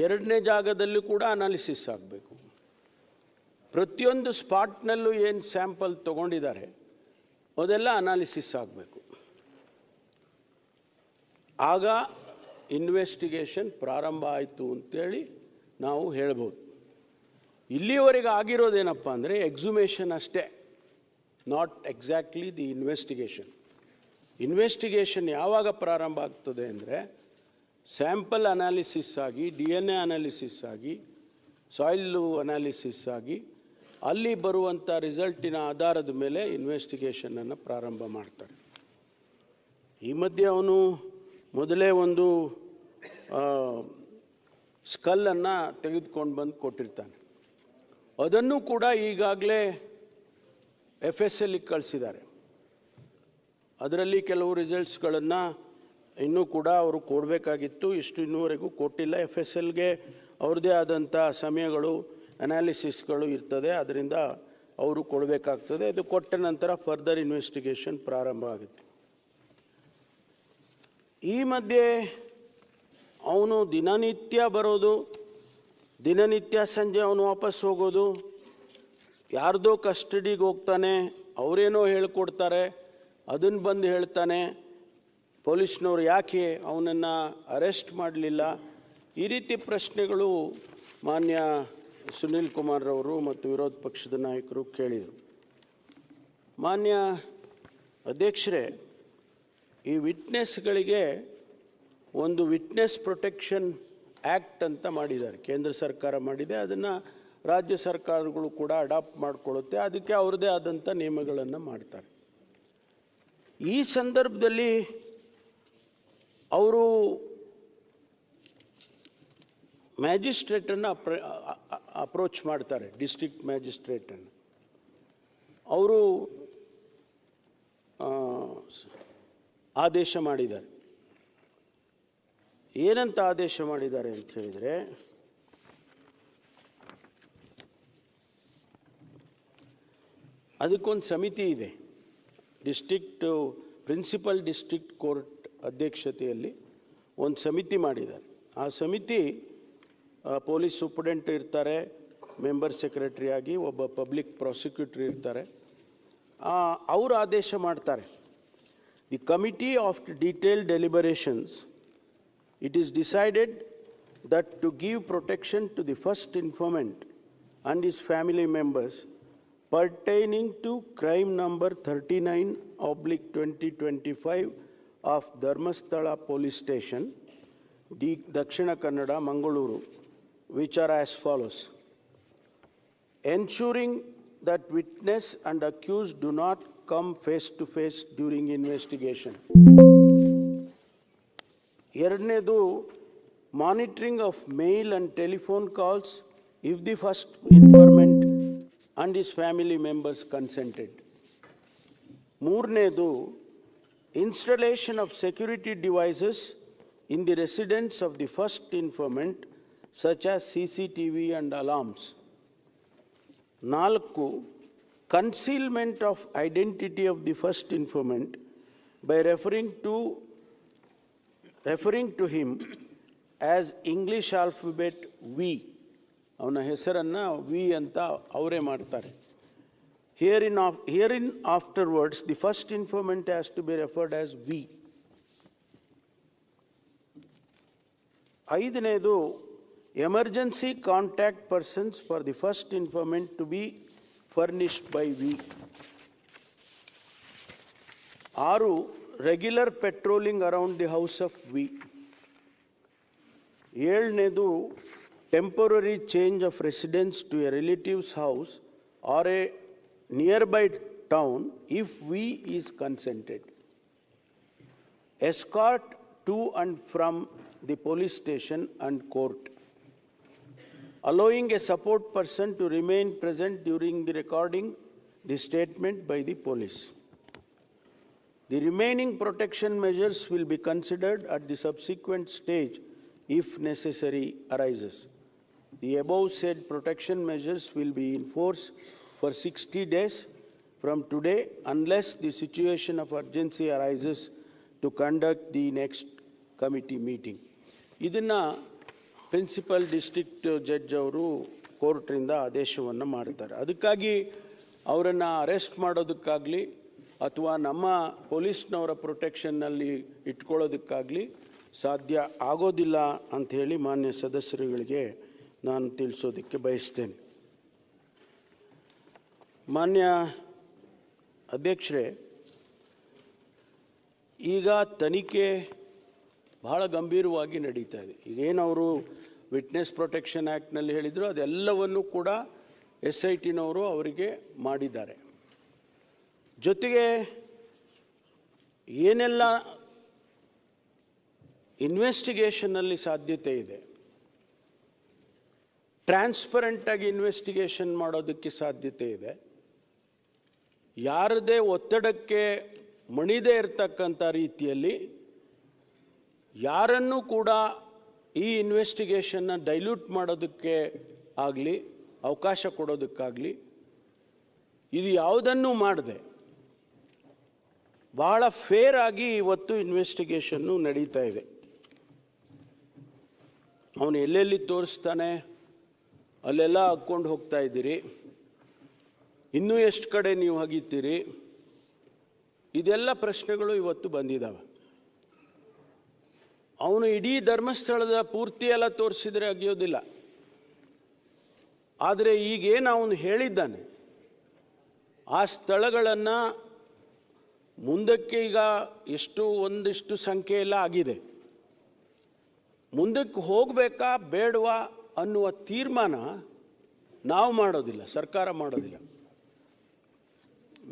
2ನೇ ಜಾಗದಲ್ಲಿ ಕೂಡ ಅನಾಲಿಸಿಸ್ ಆಗಬೇಕು. ಪ್ರತಿಯೊಂದು ಸ್ಪಾಟ್ನಲ್ಲೂ ಏನು ಸ್ಯಾಂಪಲ್ ತಗೊಂಡಿದ್ದಾರೆ ಅದೆಲ್ಲ ಅನಾಲಿಸಿಸ್ ಆಗಬೇಕು. ಆಗ ಇನ್ವೆಸ್ಟಿಗೇಷನ್ ಪ್ರಾರಂಭ ಆಯಿತು ಅಂತೇಳಿ ನಾವು ಹೇಳ್ಬೋದು. ಇಲ್ಲಿಯವರೆಗೆ ಆಗಿರೋದೇನಪ್ಪ ಅಂದರೆ ಎಕ್ಸುಮೇಷನ್ ಅಷ್ಟೇ, not exactly the investigation. Investigation ಯಾವಾಗ ಪ್ರಾರಂಭ ಆಗ್ತದೆ ಅಂದರೆ ಸ್ಯಾಂಪಲ್ ಅನಾಲಿಸಿಸ್ ಆಗಿ, DNA ಅನಾಲಿಸಿಸ್ ಆಗಿ, ಸಾಯಿಲ್ ಅನಾಲಿಸಿಸ್ ಆಗಿ, ಅಲ್ಲಿ ಬರುವಂಥ ರಿಸಲ್ಟಿನ ಆಧಾರದ ಮೇಲೆ ಇನ್ವೆಸ್ಟಿಗೇಷನನ್ನು ಪ್ರಾರಂಭ ಮಾಡ್ತಾರೆ. ಈ ಮಧ್ಯೆ ಅವನು ಮೊದಲೇ ಒಂದು ಸ್ಕಲ್ಲನ್ನು ತೆಗೆದುಕೊಂಡು ಬಂದು ಕೊಟ್ಟಿರ್ತಾನೆ. ಅದನ್ನು ಕೂಡ ಈಗಾಗಲೇ FSLಗೆ ಕಳಿಸಿದ್ದಾರೆ. ಅದರಲ್ಲಿ ಕೆಲವು ರಿಸಲ್ಟ್ಸ್ಗಳನ್ನು ಇನ್ನೂ ಕೂಡ ಅವರು ಕೊಡಬೇಕಾಗಿತ್ತು, ಇನ್ನೂವರೆಗೂ ಕೊಟ್ಟಿಲ್ಲ. FSLಗೆ ಅವ್ರದ್ದೇ ಆದಂಥ ಸಮಯಗಳು, ಅನಾಲಿಸಿಸ್ಗಳು ಇರ್ತದೆ, ಅದರಿಂದ ಅವರು ಕೊಡಬೇಕಾಗ್ತದೆ. ಅದು ಕೊಟ್ಟ ನಂತರ ಫರ್ದರ್ ಇನ್ವೆಸ್ಟಿಗೇಷನ್ ಪ್ರಾರಂಭ ಆಗುತ್ತೆ. ಈ ಮಧ್ಯೆ ಅವನು ದಿನನಿತ್ಯ ಬರೋದು, ದಿನನಿತ್ಯ ಸಂಜೆ ಅವನು ವಾಪಸ್ ಹೋಗೋದು, ಯಾರ್ದೋ ಕಸ್ಟಡಿಗೆ ಹೋಗ್ತಾನೆ, ಅವರೇನೋ ಹೇಳ್ಕೊಡ್ತಾರೆ, ಅದನ್ನು ಬಂದು ಹೇಳ್ತಾನೆ, ಪೊಲೀಸ್ನವ್ರು ಯಾಕೆ ಅವನನ್ನು ಅರೆಸ್ಟ್ ಮಾಡಲಿಲ್ಲ. ಈ ರೀತಿ ಪ್ರಶ್ನೆಗಳು ಮಾನ್ಯ ಸುನೀಲ್ ಕುಮಾರ್ ಅವರು ಮತ್ತು ವಿರೋಧ ಪಕ್ಷದ ನಾಯಕರು ಕೇಳಿದರು. ಮಾನ್ಯ ಅಧ್ಯಕ್ಷರೇ, ಈ ವಿಟ್ನೆಸ್ಗಳಿಗೆ ಒಂದು ವಿಟ್ನೆಸ್ ಪ್ರೊಟೆಕ್ಷನ್ ಆ್ಯಕ್ಟ್ ಅಂತ ಮಾಡಿದ್ದಾರೆ, ಕೇಂದ್ರ ಸರ್ಕಾರ ಮಾಡಿದೆ. ಅದನ್ನು ರಾಜ್ಯ ಸರ್ಕಾರಗಳು ಕೂಡ ಅಡಾಪ್ಟ್ ಮಾಡಿಕೊಳ್ಳುತ್ತೆ, ಅದಕ್ಕೆ ಅವ್ರದ್ದೇ ಆದಂಥ ನಿಯಮಗಳನ್ನು ಮಾಡ್ತಾರೆ. ಈ ಸಂದರ್ಭದಲ್ಲಿ ಅವರು ಮ್ಯಾಜಿಸ್ಟ್ರೇಟನ್ನು ಅಪ್ರೋಚ್ ಮಾಡ್ತಾರೆ, ಡಿಸ್ಟ್ರಿಕ್ಟ್ ಮ್ಯಾಜಿಸ್ಟ್ರೇಟನ್ನು. ಅವರು ಆದೇಶ ಮಾಡಿದ್ದಾರೆ. ಏನಂತ ಆದೇಶ ಮಾಡಿದ್ದಾರೆ ಅಂತ ಹೇಳಿದರೆ, ಅದಕ್ಕೊಂದು ಸಮಿತಿ ಇದೆ, ಪ್ರಿನ್ಸಿಪಲ್ ಡಿಸ್ಟ್ರಿಕ್ಟ್ ಕೋರ್ಟ್ ಅಧ್ಯಕ್ಷತೆಯಲ್ಲಿ ಒಂದು ಸಮಿತಿ ಮಾಡಿದ್ದಾರೆ. ಆ ಸಮಿತಿ ಪೊಲೀಸ್ ಸೂಪರಿಂಟೆಂಡೆಂಟ್ ಇರ್ತಾರೆ, ಮೆಂಬರ್ ಸೆಕ್ರೆಟರಿ ಆಗಿ ಒಬ್ಬ ಪಬ್ಲಿಕ್ ಪ್ರಾಸಿಕ್ಯೂಟರ್ ಇರ್ತಾರೆ. ಅವರು ಆದೇಶ ಮಾಡ್ತಾರೆ, the committee of detailed deliberations it is decided that to give protection to the first informant and his family members pertaining to crime number 39/2025 of Dharmasthala Police Station, Dakshina Kannada, Mangaluru, which are as follows: ensuring that witness and accused do not come face to face during investigation. ಎರಡನೇದು, monitoring of mail and telephone calls if the first informant and his family members consented. ಮೂರನೇದು, installation of security devices in the residence of the first informant such as CCTV and alarms. 4, concealment of identity of the first informant by referring to him as English alphabet V. ಅವನ ಹೆಸರನ್ನು V ಅಂತ ಅವರೇ ಮಾಡ್ತಾರೆ. Herein afterwards the first informant has to be referred as V. 5ನೇದು, emergency contact persons for the first informant to be furnished by V. 6, regular patrolling around the house of V. 7ನೇದು, temporary change of residence to a relative's house or a nearby town if V is consented. Escort to and from the police station and court. Allowing a support person to remain present during the recording the statement by the police. The remaining protection measures will be considered at the subsequent stage if necessary arises. The above said protection measures will be in force for 60 days from today unless the situation of urgency arises to conduct the next committee meeting. ಇದನ್ನು principal district judge ಅವರು ಕೋರ್ಟ್ರಿಂದ ಆದೇಶವನ್ನು ಮಾಡ್ತಾರೆ. ಅದಕ್ಕಾಗಿ ಅವರನ್ನು arrest ಮಾಡೋದಕ್ಕಾಗಲಿ ಅಥವಾ ನಮ್ಮ ಪೊಲೀಸ್ನವರ ಪ್ರೊಟೆಕ್ಷನ್ನಲ್ಲಿ ಇಟ್ಕೊಳ್ಳೋದಕ್ಕಾಗಲಿ ಸಾಧ್ಯ ಆಗೋದಿಲ್ಲ ಅಂಥೇಳಿ ಮಾನ್ಯ ಸದಸ್ಯರುಗಳಿಗೆ ನಾನು ತಿಳಿಸೋದಕ್ಕೆ ಬಯಸ್ತೇನೆ. ಮಾನ್ಯ ಅಧ್ಯಕ್ಷರೇ, ಈಗ ತನಿಖೆ ಬಹಳ ಗಂಭೀರವಾಗಿ ನಡೀತಾ ಇದೆ. ಈಗೇನವರು ವಿಟ್ನೆಸ್ ಪ್ರೊಟೆಕ್ಷನ್ ಆ್ಯಕ್ಟ್ನಲ್ಲಿ ಹೇಳಿದರು ಅದೆಲ್ಲವನ್ನು ಕೂಡ SITನವರು ಅವರಿಗೆ ಮಾಡಿದ್ದಾರೆ. ಜೊತೆಗೆ ಏನೆಲ್ಲ ಇನ್ವೆಸ್ಟಿಗೇಷನ್ನಲ್ಲಿ ಸಾಧ್ಯತೆ ಇದೆ, ಟ್ರಾನ್ಸ್ಪರೆಂಟಾಗಿ ಇನ್ವೆಸ್ಟಿಗೇಷನ್ ಮಾಡೋದಕ್ಕೆ ಸಾಧ್ಯತೆ ಇದೆ, ಯಾರದೇ ಒತ್ತಡಕ್ಕೆ ಮಣಿದೇ ಇರತಕ್ಕಂಥ ರೀತಿಯಲ್ಲಿ ಯಾರನ್ನೂ ಕೂಡ ಈ ಇನ್ವೆಸ್ಟಿಗೇಷನ್ನ ಡೈಲ್ಯೂಟ್ ಮಾಡೋದಕ್ಕೆ ಆಗಲಿ ಅವಕಾಶ ಕೊಡೋದಕ್ಕಾಗಲಿ ಇದು ಯಾವುದನ್ನೂ ಮಾಡದೆ ಬಹಳ ಫೇರ್ ಆಗಿ ಇವತ್ತು ಇನ್ವೆಸ್ಟಿಗೇಷನ್ನು ನಡೀತಾ ಇದೆ. ಅವನು ಎಲ್ಲೆಲ್ಲಿ ತೋರಿಸ್ತಾನೆ ಅಲ್ಲೆಲ್ಲ ಹಾಕ್ಕೊಂಡು ಹೋಗ್ತಾ ಇದ್ದೀರಿ. ಇನ್ನೂ ಎಷ್ಟು ಕಡೆ ನೀವು ಹಗಿತೀರಿ? ಇದೆಲ್ಲ ಪ್ರಶ್ನೆಗಳು ಇವತ್ತು ಬಂದಿದ್ದಾವೆ. ಅವನು ಇಡೀ ಧರ್ಮಸ್ಥಳದ ಪೂರ್ತಿ ಎಲ್ಲ ತೋರಿಸಿದ್ರೆ ಅಗಿಯೋದಿಲ್ಲ. ಆದರೆ ಈಗೇನು ಅವನು ಹೇಳಿದ್ದಾನೆ ಆ ಸ್ಥಳಗಳನ್ನು ಮುಂದಕ್ಕೆ ಈಗ ಒಂದಿಷ್ಟು ಸಂಖ್ಯೆ ಎಲ್ಲ ಆಗಿದೆ. ಮುಂದಕ್ಕೆ ಹೋಗಬೇಕಾ ಬೇಡವಾ ಅನ್ನುವ ತೀರ್ಮಾನ ನಾವು ಮಾಡೋದಿಲ್ಲ, ಸರ್ಕಾರ ಮಾಡೋದಿಲ್ಲ.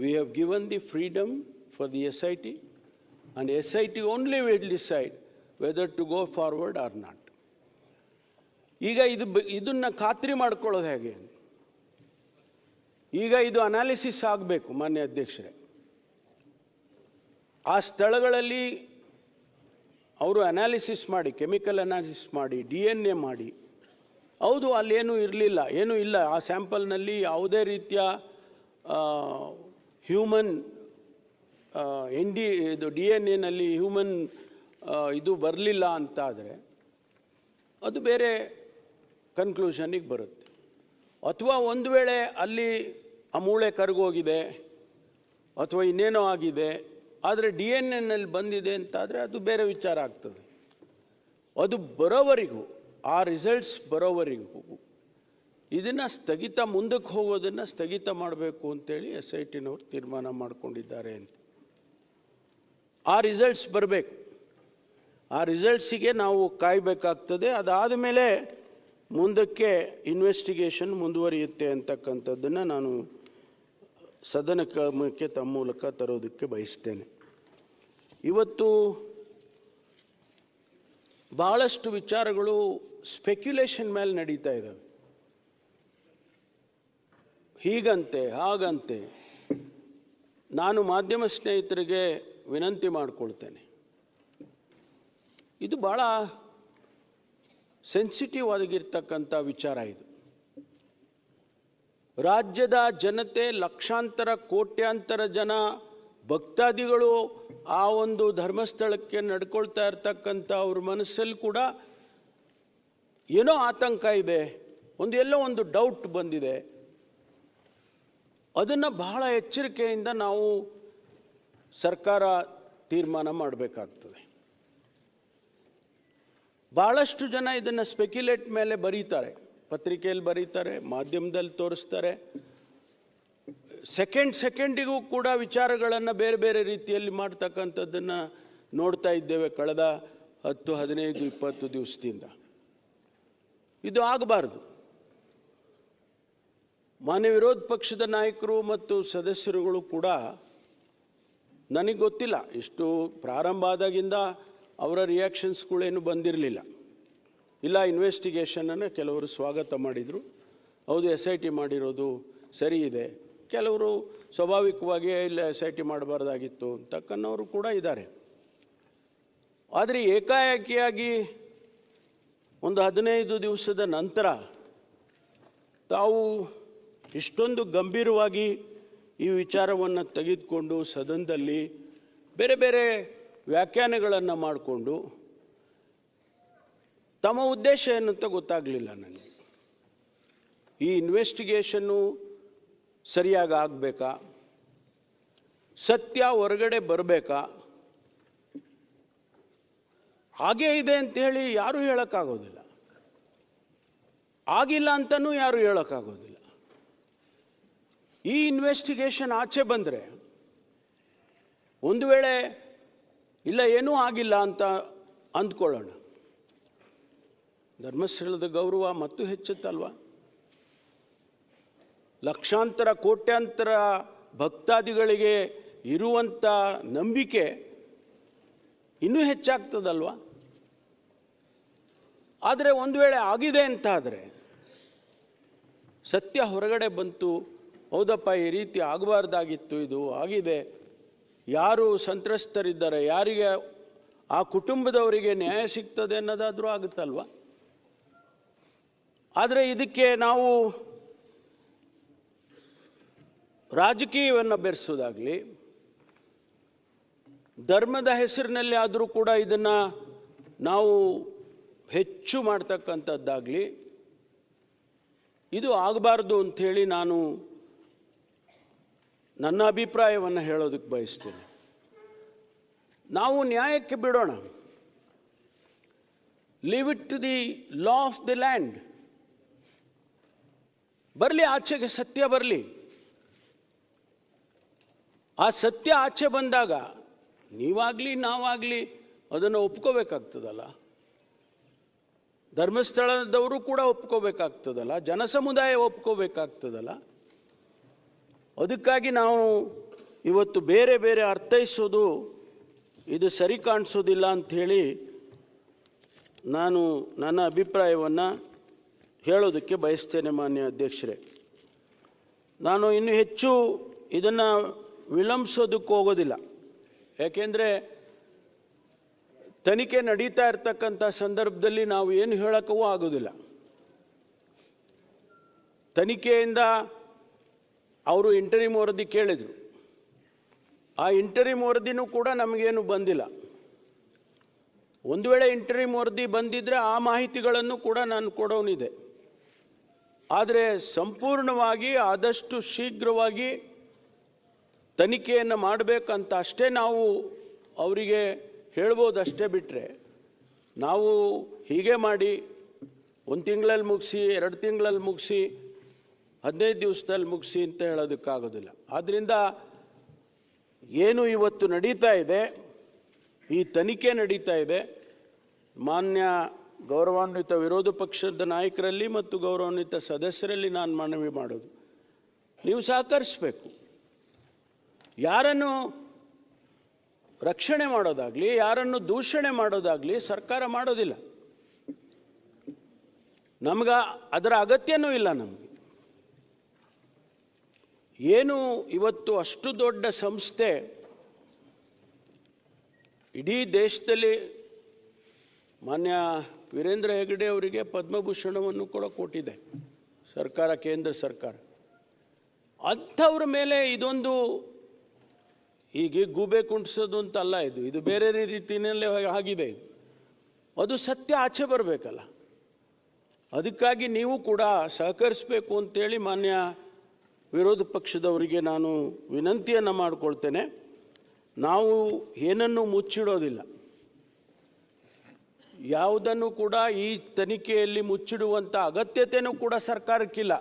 We have given the freedom for the SIT and SIT only will decide whether to go forward or not. ಈಗ ಇದನ್ನ ಖಾತ್ರಿ ಮಾಡ್ಕೊಳ್ಳೋದು ಹೇಗೆ? ಈಗ ಇದು ಅನಾಲಿಸಿಸ್ ಆಗಬೇಕು ಮಾನ್ಯ ಅಧ್ಯಕ್ಷರೇ. ಆ ಸ್ಥಳಗಳಲ್ಲಿ ಅವರು ಅನಾಲಿಸಿಸ್ ಮಾಡಿ, ಕೆಮಿಕಲ್ ಅನಾಲಿಸಿಸ್ ಮಾಡಿ, DNA ಮಾಡಿ, ಹೌದು ಅಲ್ಲೇನೂ ಇರಲಿಲ್ಲ, ಏನೂ ಇಲ್ಲ, ಆ ಸ್ಯಾಂಪಲ್ನಲ್ಲಿ ಯಾವುದೇ ರೀತಿಯ ಹ್ಯೂಮನ್ ಇದು DNA ಹ್ಯೂಮನ್ ಇದು ಬರಲಿಲ್ಲ ಅಂತಾದರೆ ಅದು ಬೇರೆ ಕನ್ಕ್ಲೂಷನಿಗೆ ಬರುತ್ತೆ. ಅಥವಾ ಒಂದು ವೇಳೆ ಅಲ್ಲಿ ಆ ಮೂಳೆ ಕರಗೋಗಿದೆ ಅಥವಾ ಇನ್ನೇನೋ ಆಗಿದೆ, ಆದರೆ DNA ಬಂದಿದೆ ಅಂತಾದರೆ ಅದು ಬೇರೆ ವಿಚಾರ ಆಗ್ತದೆ. ಅದು ಬರೋವರೆಗೂ, ಆ ರಿಸಲ್ಟ್ಸ್ ಬರೋವರೆಗೂ ಇದನ್ನು ಸ್ಥಗಿತ, ಮುಂದಕ್ಕೆ ಹೋಗೋದನ್ನು ಸ್ಥಗಿತ ಮಾಡಬೇಕು ಅಂತೇಳಿ SITನವರು ತೀರ್ಮಾನ ಮಾಡಿಕೊಂಡಿದ್ದಾರೆ ಅಂತ. ಆ ರಿಸಲ್ಟ್ಸ್ ಬರಬೇಕು, ಆ ರಿಸಲ್ಟ್ಸಿಗೆ ನಾವು ಕಾಯಬೇಕಾಗ್ತದೆ. ಅದಾದ ಮೇಲೆ ಮುಂದಕ್ಕೆ ಇನ್ವೆಸ್ಟಿಗೇಷನ್ ಮುಂದುವರಿಯುತ್ತೆ ಅಂತಕ್ಕಂಥದ್ದನ್ನು ನಾನು ಸದನಕ್ಕೆ ತಮ್ಮ ಮೂಲಕ ತರೋದಕ್ಕೆ ಬಯಸ್ತೇನೆ. ಇವತ್ತು ಬಹಳಷ್ಟು ವಿಚಾರಗಳು ಸ್ಪೆಕ್ಯುಲೇಷನ್ ಮೇಲೆ ನಡೀತಾ ಇದ್ದಾವೆ. ಹೀಗಂತೆ ಹಾಗಂತೆ. ನಾನು ಮಾಧ್ಯಮ ಸ್ನೇಹಿತರಿಗೆ ವಿನಂತಿ ಮಾಡಿಕೊಳ್ತೇನೆ, ಇದು ಭಾಳ ಸೆನ್ಸಿಟಿವ್ ಆಗಿರ್ತಕ್ಕಂಥ ವಿಚಾರ. ಇದು ರಾಜ್ಯದ ಜನತೆ, ಲಕ್ಷಾಂತರ ಕೋಟ್ಯಾಂತರ ಜನ ಭಕ್ತಾದಿಗಳು ಆ ಒಂದು ಧರ್ಮಸ್ಥಳಕ್ಕೆ ನಡ್ಕೊಳ್ತಾ ಇರ್ತಕ್ಕಂಥ ಅವ್ರ ಮನಸ್ಸಲ್ಲಿ ಕೂಡ ಏನೋ ಆತಂಕ ಇದೆ, ಎಲ್ಲೋ ಒಂದು ಡೌಟ್ ಬಂದಿದೆ. ಅದನ್ನು ಬಹಳ ಎಚ್ಚರಿಕೆಯಿಂದ ನಾವು ಸರ್ಕಾರ ತೀರ್ಮಾನ ಮಾಡಬೇಕಾಗ್ತದೆ. ಭಾಳಷ್ಟು ಜನ ಇದನ್ನು ಸ್ಪೆಕ್ಯುಲೇಟ್ ಮೇಲೆ ಬರೀತಾರೆ, ಪತ್ರಿಕೆಯಲ್ಲಿ ಬರೀತಾರೆ, ಮಾಧ್ಯಮದಲ್ಲಿ ತೋರಿಸ್ತಾರೆ. ಸೆಕೆಂಡಿಗೂ ಕೂಡ ವಿಚಾರಗಳನ್ನು ಬೇರೆ ಬೇರೆ ರೀತಿಯಲ್ಲಿ ಮಾಡ್ತಕ್ಕಂಥದ್ದನ್ನು ನೋಡ್ತಾ ಇದ್ದೇವೆ ಕಳೆದ 10, 15, 20 ದಿವಸದಿಂದ. ಇದು ಆಗಬಾರ್ದು. ಮಾನ್ಯ ವಿರೋಧ ಪಕ್ಷದ ನಾಯಕರು ಮತ್ತು ಸದಸ್ಯರುಗಳು ಕೂಡ, ನನಗೆ ಗೊತ್ತಿಲ್ಲ, ಇಷ್ಟು ಪ್ರಾರಂಭ ಆದಾಗಿಂದ ಅವರ ರಿಯಾಕ್ಷನ್ಸ್ಗಳೇನು ಬಂದಿರಲಿಲ್ಲ. ಇಲ್ಲ, ಇನ್ವೆಸ್ಟಿಗೇಷನನ್ನು ಕೆಲವರು ಸ್ವಾಗತ ಮಾಡಿದರು, ಹೌದು SIT ಮಾಡಿರೋದು ಸರಿ ಇದೆ. ಕೆಲವರು ಸ್ವಾಭಾವಿಕವಾಗಿ ಇಲ್ಲ SIT ಮಾಡಬಾರ್ದಾಗಿತ್ತು ಅಂತಕ್ಕನ್ನವರು ಕೂಡ ಇದ್ದಾರೆ. ಆದರೆ ಏಕಾಏಕಿಯಾಗಿ ಒಂದು 15 ದಿವಸದ ನಂತರ ತಾವು ಇಷ್ಟೊಂದು ಗಂಭೀರವಾಗಿ ಈ ವಿಚಾರವನ್ನು ತೆಗೆದುಕೊಂಡು ಸದನದಲ್ಲಿ ಬೇರೆ ಬೇರೆ ವ್ಯಾಖ್ಯಾನಗಳನ್ನು ಮಾಡಿಕೊಂಡು ತಮ್ಮ ಉದ್ದೇಶ ಏನು ಅಂತ ಗೊತ್ತಾಗಲಿಲ್ಲ ನನಗೆ. ಈ ಇನ್ವೆಸ್ಟಿಗೇಷನ್ನು ಸರಿಯಾಗಿ ಆಗಬೇಕಾ, ಸತ್ಯ ಹೊರಗಡೆ ಬರಬೇಕಾ, ಹಾಗೇ ಇದೆ ಅಂಥೇಳಿ ಯಾರೂ ಹೇಳೋಕ್ಕಾಗೋದಿಲ್ಲ, ಆಗಿಲ್ಲ ಅಂತಲೂ ಯಾರೂ ಹೇಳೋಕ್ಕಾಗೋದಿಲ್ಲ. ಈ ಇನ್ವೆಸ್ಟಿಗೇಷನ್ ಆಚೆ ಬಂದರೆ ಒಂದು ವೇಳೆ ಇಲ್ಲ ಏನೂ ಆಗಿಲ್ಲ ಅಂತ ಅಂದ್ಕೊಳ್ಳೋಣ, ಧರ್ಮಸ್ಥಳದ ಗೌರವ ಮತ್ತು ಹೆಚ್ಚುತ್ತಲ್ವ? ಲಕ್ಷಾಂತರ ಕೋಟ್ಯಾಂತರ ಭಕ್ತಾದಿಗಳಿಗೆ ಇರುವಂಥ ನಂಬಿಕೆ ಇನ್ನೂ ಹೆಚ್ಚಾಗ್ತದಲ್ವ? ಆದರೆ ಒಂದು ವೇಳೆ ಆಗಿದೆ ಅಂತಾದರೆ, ಸತ್ಯ ಹೊರಗಡೆ ಬಂತು, ಹೌದಪ್ಪ ಈ ರೀತಿ ಆಗಬಾರ್ದಾಗಿತ್ತು, ಇದು ಆಗಿದೆ, ಯಾರು ಸಂತ್ರಸ್ತರಿದ್ದಾರೆ, ಯಾರಿಗೆ ಆ ಕುಟುಂಬದವರಿಗೆ ನ್ಯಾಯ ಸಿಗ್ತದೆ ಅನ್ನೋದಾದರೂ ಆಗುತ್ತಲ್ವ? ಆದರೆ ಇದಕ್ಕೆ ನಾವು ರಾಜಕೀಯವನ್ನು ಬೆರೆಸೋದಾಗಲಿ, ಧರ್ಮದ ಹೆಸರಿನಲ್ಲಿ ಆದರೂ ಕೂಡ ಇದನ್ನು ನಾವು ಹೆಚ್ಚು ಮಾಡ್ತಕ್ಕಂಥದ್ದಾಗಲಿ ಇದು ಆಗಬಾರ್ದು ಅಂಥೇಳಿ ನಾನು ನನ್ನ ಅಭಿಪ್ರಾಯವನ್ನು ಹೇಳೋದಕ್ಕೆ ಬಯಸ್ತೇನೆ. ನಾವು ನ್ಯಾಯಕ್ಕೆ ಬಿಡೋಣ. Leave it to the law of the land. ಬರಲಿ, ಆಚೆಗೆ ಸತ್ಯ ಬರಲಿ. ಆ ಸತ್ಯ ಆಚೆ ಬಂದಾಗ ನೀವಾಗಲಿ ನಾವಾಗಲಿ ಅದನ್ನು ಒಪ್ಕೋಬೇಕಾಗ್ತದಲ್ಲ. ಧರ್ಮಸ್ಥಳದವರು ಕೂಡ ಒಪ್ಕೋಬೇಕಾಗ್ತದಲ್ಲ, ಜನಸಮುದಾಯ ಒಪ್ಕೋಬೇಕಾಗ್ತದಲ್ಲ. ಅದಕ್ಕಾಗಿ ನಾವು ಇವತ್ತು ಬೇರೆ ಬೇರೆ ಅರ್ಥೈಸೋದು ಇದು ಸರಿ ಕಾಣಿಸೋದಿಲ್ಲ ಅಂಥೇಳಿ ನಾನು ನನ್ನ ಅಭಿಪ್ರಾಯವನ್ನು ಹೇಳೋದಕ್ಕೆ ಬಯಸ್ತೇನೆ. ಮಾನ್ಯ ಅಧ್ಯಕ್ಷರೇ, ನಾನು ಇನ್ನೂ ಹೆಚ್ಚು ಇದನ್ನು ವಿಳಂಬಿಸೋದಕ್ಕೆ ಹೋಗೋದಿಲ್ಲ. ಯಾಕೆಂದರೆ ತನಿಖೆ ನಡೀತಾ ಇರ್ತಕ್ಕಂಥ ಸಂದರ್ಭದಲ್ಲಿ ನಾವು ಏನು ಹೇಳೋಕ್ಕೂ ಆಗೋದಿಲ್ಲ. ತನಿಖೆಯಿಂದ ಅವರು ಇಂಟರಿಮ್ ವರದಿ ಕೇಳಿದರು. ಆ ಇಂಟರಿಮ್ ವರದಿನೂ ಕೂಡ ನಮಗೇನು ಬಂದಿಲ್ಲ. ಒಂದು ವೇಳೆ ಇಂಟರಿಮ್ ವರದಿ ಬಂದಿದ್ದರೆ ಆ ಮಾಹಿತಿಗಳನ್ನು ಕೂಡ ನಾನು ಕೊಡೋನಿದೆ. ಆದರೆ ಸಂಪೂರ್ಣವಾಗಿ ಆದಷ್ಟು ಶೀಘ್ರವಾಗಿ ತನಿಖೆಯನ್ನು ಮಾಡಬೇಕಂತ ಅಷ್ಟೇ ನಾವು ಅವರಿಗೆ ಹೇಳ್ಬೋದಷ್ಟೇ. ಬಿಟ್ಟರೆ ನಾವು ಹೀಗೆ ಮಾಡಿ 1 ತಿಂಗಳಲ್ಲಿ ಮುಗಿಸಿ, 2 ತಿಂಗಳಲ್ಲಿ ಮುಗಿಸಿ, 15 ದಿವಸದಲ್ಲಿ ಮುಗಿಸಿ ಅಂತ ಹೇಳೋದಕ್ಕಾಗೋದಿಲ್ಲ. ಆದ್ದರಿಂದ ಏನು ಇವತ್ತು ನಡೀತಾ ಇದೆ, ಈ ತನಿಖೆ ನಡೀತಾ ಇದೆ, ಮಾನ್ಯ ಗೌರವಾನ್ವಿತ ವಿರೋಧ ಪಕ್ಷದ ನಾಯಕರಲ್ಲಿ ಮತ್ತು ಗೌರವಾನ್ವಿತ ಸದಸ್ಯರಲ್ಲಿ ನಾನು ಮನವಿ ಮಾಡೋದು, ನೀವು ಸಹಕರಿಸಬೇಕು. ಯಾರನ್ನು ರಕ್ಷಣೆ ಮಾಡೋದಾಗಲಿ, ಯಾರನ್ನು ದೂಷಣೆ ಮಾಡೋದಾಗಲಿ ಸರ್ಕಾರ ಮಾಡೋದಿಲ್ಲ. ನಮ್ಗೆ ಅದರ ಅಗತ್ಯನೂ ಇಲ್ಲ. ನಮಗೆ ಏನು ಇವತ್ತು ಅಷ್ಟು ದೊಡ್ಡ ಸಂಸ್ಥೆ ಇಡೀ ದೇಶದಲ್ಲಿ ಮಾನ್ಯ ವೀರೇಂದ್ರ ಹೆಗಡೆ ಅವರಿಗೆ ಪದ್ಮಭೂಷಣವನ್ನು ಕೂಡ ಕೊಟ್ಟಿದೆ ಸರ್ಕಾರ, ಕೇಂದ್ರ ಸರ್ಕಾರ. ಅಂಥವ್ರ ಮೇಲೆ ಇದೊಂದು ಹೀಗೆ ಗೂಬೆ ಕುಂಟಿಸೋದು ಅಂತಲ್ಲ. ಇದು ಬೇರೆ ರೀತಿಯಲ್ಲೇ ಆಗಿದೆ. ಅದು ಸತ್ಯ ಆಚೆ ಬರಬೇಕಲ್ಲ. ಅದಕ್ಕಾಗಿ ನೀವು ಕೂಡ ಸಹಕರಿಸಬೇಕು ಅಂತೇಳಿ ಮಾನ್ಯ ವಿರೋಧ ಪಕ್ಷದವರಿಗೆ ನಾನು ವಿನಂತಿಯನ್ನು ಮಾಡಿಕೊಳ್ತೇನೆ. ನಾವು ಏನನ್ನೂ ಮುಚ್ಚಿಡೋದಿಲ್ಲ. ಯಾವುದನ್ನು ಕೂಡ ಈ ತನಿಖೆಯಲ್ಲಿ ಮುಚ್ಚಿಡುವಂಥ ಅಗತ್ಯತೆಯೂ ಕೂಡ ಸರ್ಕಾರಕ್ಕಿಲ್ಲ.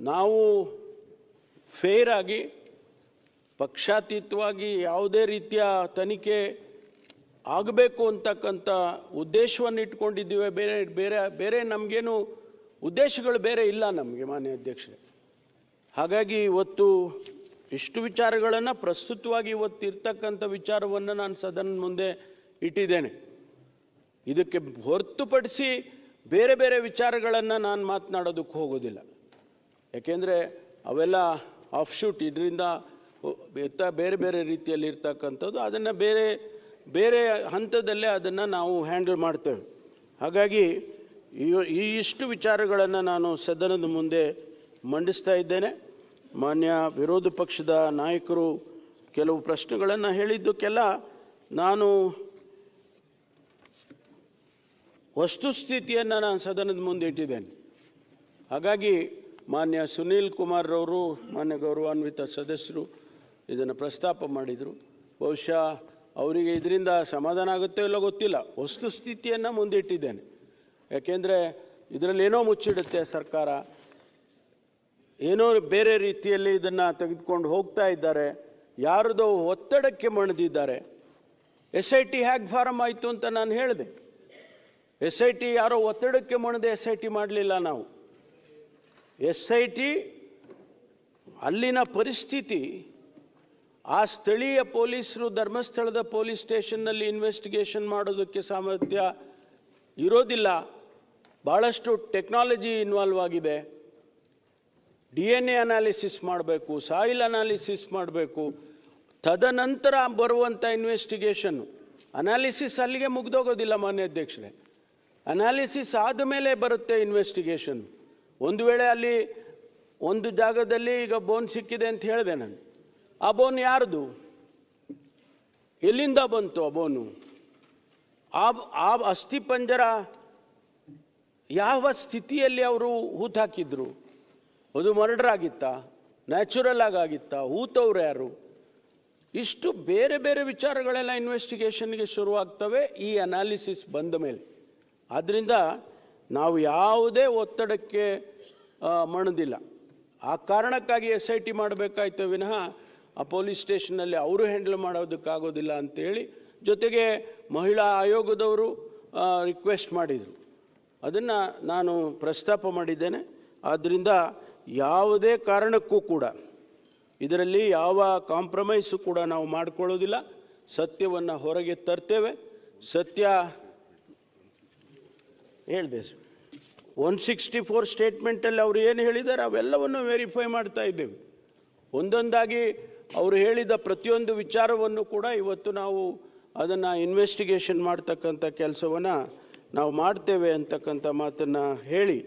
ನಾವು ಫೇರ್ ಆಗಿ, ಪಕ್ಷಾತೀತವಾಗಿ ಯಾವುದೇ ರೀತಿಯ ತನಿಖೆ ಆಗಬೇಕು ಅಂತಕ್ಕಂಥ ಉದ್ದೇಶವನ್ನು ಇಟ್ಕೊಂಡಿದ್ದೀವಿ. ಬೇರೆ ಬೇರೆ ಬೇರೆ ನಮಗೇನು ಉದ್ದೇಶಗಳು ಬೇರೆ ಇಲ್ಲ ನಮಗೆ, ಮಾನ್ಯ ಅಧ್ಯಕ್ಷರೇ. ಹಾಗಾಗಿ ಇವತ್ತು ಇಷ್ಟು ವಿಚಾರಗಳನ್ನು ಪ್ರಸ್ತುತವಾಗಿ ಇವತ್ತು ಇರ್ತಕ್ಕಂಥ ವಿಚಾರವನ್ನು ನಾನು ಸದನ ಮುಂದೆ ಇಟ್ಟಿದ್ದೇನೆ. ಇದಕ್ಕೆ ಹೊರತುಪಡಿಸಿ ಬೇರೆ ಬೇರೆ ವಿಚಾರಗಳನ್ನು ನಾನು ಮಾತನಾಡೋದಕ್ಕೆ ಹೋಗೋದಿಲ್ಲ. ಯಾಕೆಂದರೆ ಅವೆಲ್ಲ ಆಫ್ಶೂಟ್, ಇದರಿಂದ ಬೇರೆ ಬೇರೆ ರೀತಿಯಲ್ಲಿ ಇರ್ತಕ್ಕಂಥದ್ದು. ಅದನ್ನು ಬೇರೆ ಬೇರೆ ಹಂತದಲ್ಲೇ ಅದನ್ನು ನಾವು ಹ್ಯಾಂಡಲ್ ಮಾಡ್ತೇವೆ. ಹಾಗಾಗಿ ಈ ಇಷ್ಟು ವಿಚಾರಗಳನ್ನು ನಾನು ಸದನದ ಮುಂದೆ ಮಂಡಿಸ್ತಾ ಇದ್ದೇನೆ. ಮಾನ್ಯ ವಿರೋಧ ಪಕ್ಷದ ನಾಯಕರು ಕೆಲವು ಪ್ರಶ್ನೆಗಳನ್ನು ಹೇಳಿದ್ದಕ್ಕೆಲ್ಲ ನಾನು ವಸ್ತುಸ್ಥಿತಿಯನ್ನು ನಾನು ಸದನದ ಮುಂದೆ ಇಟ್ಟಿದ್ದೇನೆ. ಹಾಗಾಗಿ ಮಾನ್ಯ ಸುನೀಲ್ ಕುಮಾರ್ ಅವರು, ಮಾನ್ಯ ಗೌರವಾನ್ವಿತ ಸದಸ್ಯರು ಇದನ್ನು ಪ್ರಸ್ತಾಪ ಮಾಡಿದರು. ಬಹುಶಃ ಅವರಿಗೆ ಇದರಿಂದ ಸಮಾಧಾನ ಆಗುತ್ತೋ ಇಲ್ಲೋ ಗೊತ್ತಿಲ್ಲ. ವಸ್ತುಸ್ಥಿತಿಯನ್ನು ಮುಂದಿಟ್ಟಿದ್ದೇನೆ. ಯಾಕೆಂದರೆ ಇದರಲ್ಲಿ ಏನೋ ಮುಚ್ಚಿಡುತ್ತೆ ಸರ್ಕಾರ, ಏನೋ ಬೇರೆ ರೀತಿಯಲ್ಲಿ ಇದನ್ನು ತೆಗೆದುಕೊಂಡು ಹೋಗ್ತಾ ಇದ್ದಾರೆ. ಯಾರದೋ ಒತ್ತಡಕ್ಕೆ ಮಣಿದಿದ್ದಾರೆ. SIT ಹ್ಯಾಗ್ ಫಾರಮ್ ಆಯಿತು ಅಂತ ನಾನು ಹೇಳಿದೆ. SIT ಯಾರೋ ಒತ್ತಡಕ್ಕೆ ಮಣಿದೆ SIT ಮಾಡಲಿಲ್ಲ ನಾವು. SIT ಅಲ್ಲಿನ ಪರಿಸ್ಥಿತಿ, ಆ ಸ್ಥಳೀಯ ಪೊಲೀಸರು ಧರ್ಮಸ್ಥಳದ ಪೊಲೀಸ್ ಸ್ಟೇಷನ್ನಲ್ಲಿ ಇನ್ವೆಸ್ಟಿಗೇಷನ್ ಮಾಡೋದಕ್ಕೆ ಸಾಮರ್ಥ್ಯ ಇರೋದಿಲ್ಲ. ಭಾಳಷ್ಟು ಟೆಕ್ನಾಲಜಿ ಇನ್ವಾಲ್ವ್ ಆಗಿದೆ. DNA ಅನಾಲಿಸಿಸ್ ಮಾಡಬೇಕು, ಸಾಯಿಲ್ ಅನಾಲಿಸಿಸ್ ಮಾಡಬೇಕು, ತದನಂತರ ಬರುವಂಥ ಇನ್ವೆಸ್ಟಿಗೇಷನ್ನು. ಅನಾಲಿಸಿಸ್ ಅಲ್ಲಿಗೆ ಮುಗ್ದೋಗೋದಿಲ್ಲ ಮಾನ್ಯ ಅಧ್ಯಕ್ಷರೇ. ಅನಾಲಿಸಿಸ್ ಆದಮೇಲೆ ಬರುತ್ತೆ ಇನ್ವೆಸ್ಟಿಗೇಷನ್. ಒಂದು ವೇಳೆ ಅಲ್ಲಿ ಒಂದು ಜಾಗದಲ್ಲಿ ಈಗ ಬೋನ್ ಸಿಕ್ಕಿದೆ ಅಂತ ಹೇಳಿದೆ ನಾನು. ಆ ಬೋನ್ ಯಾರ್ದು? ಎಲ್ಲಿಂದ ಬಂತು ಅಬೋನು? ಆ ಅಸ್ಥಿಪಂಜರ ಯಾವ ಸ್ಥಿತಿಯಲ್ಲಿ ಅವರು ಹೂತಾಕಿದ್ರು? ಅದು ಮರ್ಡರ್ ಆಗಿತ್ತಾ, ನ್ಯಾಚುರಲ್ ಆಗಿತ್ತಾ, ಹೂತವ್ರು ಯಾರು? ಇಷ್ಟು ಬೇರೆ ಬೇರೆ ವಿಚಾರಗಳೆಲ್ಲ ಇನ್ವೆಸ್ಟಿಗೇಷನ್ಗೆ ಶುರುವಾಗ್ತವೆ ಈ ಅನಾಲಿಸಿಸ್ ಬಂದ ಮೇಲೆ. ಆದ್ದರಿಂದ ನಾವು ಯಾವುದೇ ಒತ್ತಡಕ್ಕೆ ಮಣದಿಲ್ಲ. ಆ ಕಾರಣಕ್ಕಾಗಿ SIT ಮಾಡಬೇಕಾಯ್ತು ವಿನಃ ಆ ಪೊಲೀಸ್ ಸ್ಟೇಷನ್ನಲ್ಲಿ ಅವರು ಹ್ಯಾಂಡಲ್ ಮಾಡೋದಕ್ಕಾಗೋದಿಲ್ಲ ಅಂತೇಳಿ, ಜೊತೆಗೆ ಮಹಿಳಾ ಆಯೋಗದವರು ರಿಕ್ವೆಸ್ಟ್ ಮಾಡಿದರು. ಅದನ್ನು ನಾನು ಪ್ರಸ್ತಾಪ ಮಾಡಿದ್ದೇನೆ. ಆದ್ದರಿಂದ ಯಾವುದೇ ಕಾರಣಕ್ಕೂ ಕೂಡ ಇದರಲ್ಲಿ ಯಾವ ಕಾಂಪ್ರಮೈಸು ಕೂಡ ನಾವು ಮಾಡಿಕೊಳ್ಳೋದಿಲ್ಲ. ಸತ್ಯವನ್ನು ಹೊರಗೆ ತರ್ತೇವೆ. ಸತ್ಯ ಹೇಳಿದೆ 164 ಸ್ಟೇಟ್ಮೆಂಟಲ್ಲಿ ಅವರು ಏನು ಹೇಳಿದ್ದಾರೆ ಅವೆಲ್ಲವನ್ನು ವೆರಿಫೈ ಮಾಡ್ತಾ ಇದ್ದೇವೆ. ಒಂದೊಂದಾಗಿ ಅವರು ಹೇಳಿದ ಪ್ರತಿಯೊಂದು ವಿಚಾರವನ್ನು ಕೂಡ ಇವತ್ತು ನಾವು ಅದನ್ನು ಇನ್ವೆಸ್ಟಿಗೇಷನ್ ಮಾಡ್ತಕ್ಕಂಥ ಕೆಲಸವನ್ನು ನಾವು ಮಾಡ್ತೇವೆ ಅಂತಕ್ಕಂಥ ಮಾತನ್ನು ಹೇಳಿ,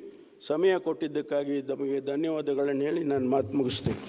ಸಮಯ ಕೊಟ್ಟಿದ್ದಕ್ಕಾಗಿ ನಮಗೆ ಧನ್ಯವಾದಗಳನ್ನು ಹೇಳಿ ನಾನು ಮಾತು ಮುಗಿಸ್ತೇನೆ.